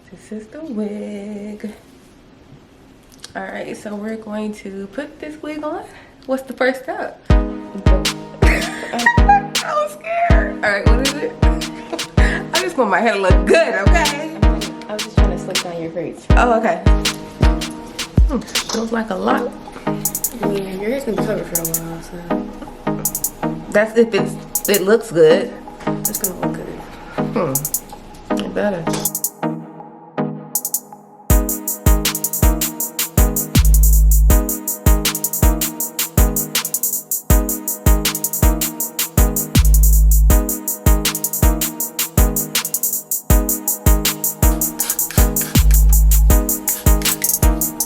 This is the wig. All right, so we're going to put this wig on. What's the first step? I'm scared. All right, what is it? I just want my hair to look good, okay? I was just trying to slick down your braids. Oh, okay. Feels like a lot. I mean, your hair's gonna be covered for a while, so. That's if it looks good. It's gonna look good. It better.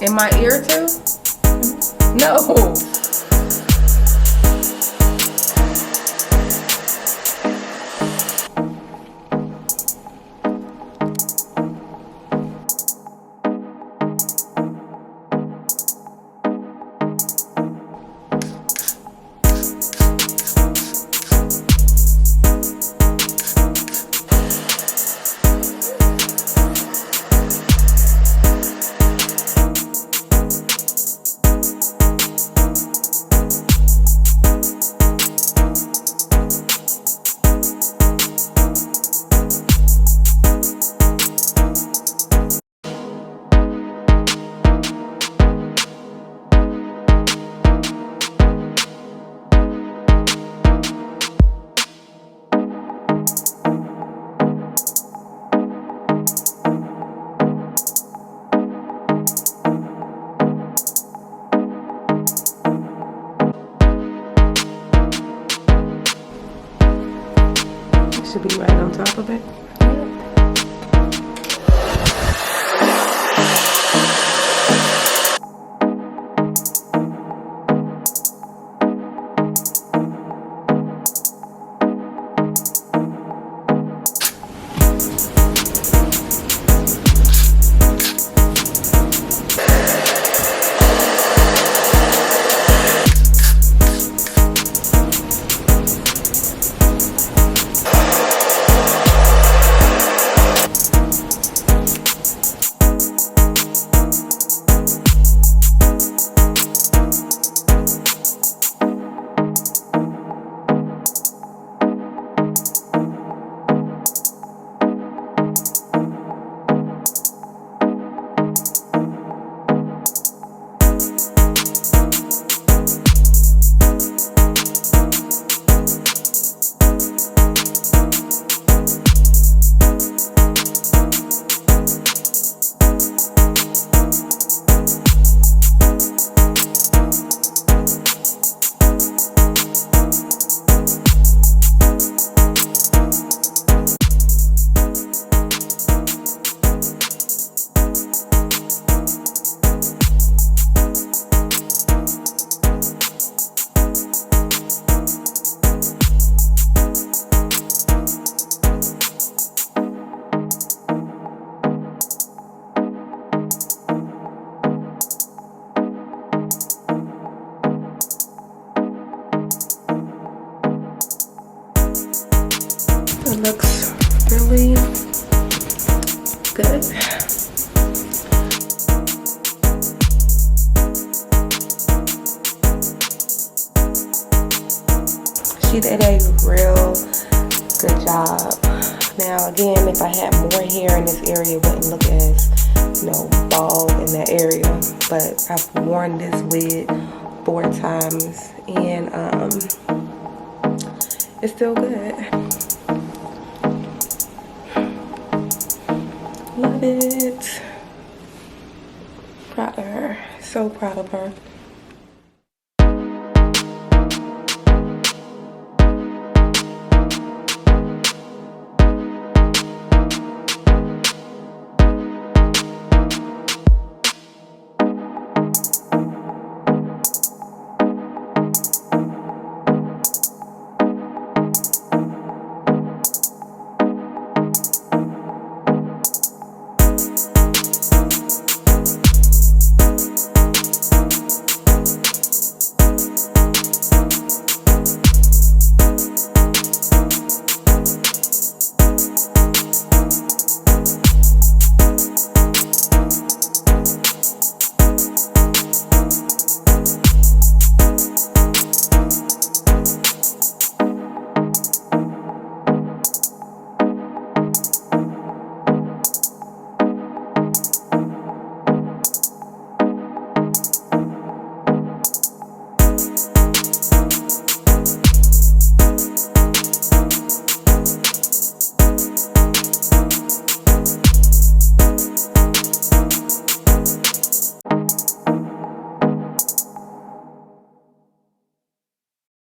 In my ear too? No. Should be right on top of it. It looks really good. She did a real good job. Now again, if I had more hair in this area, it wouldn't look as, bald in that area. But I've worn this wig 4 times and it's still good. Love it. Proud of her. So proud of her.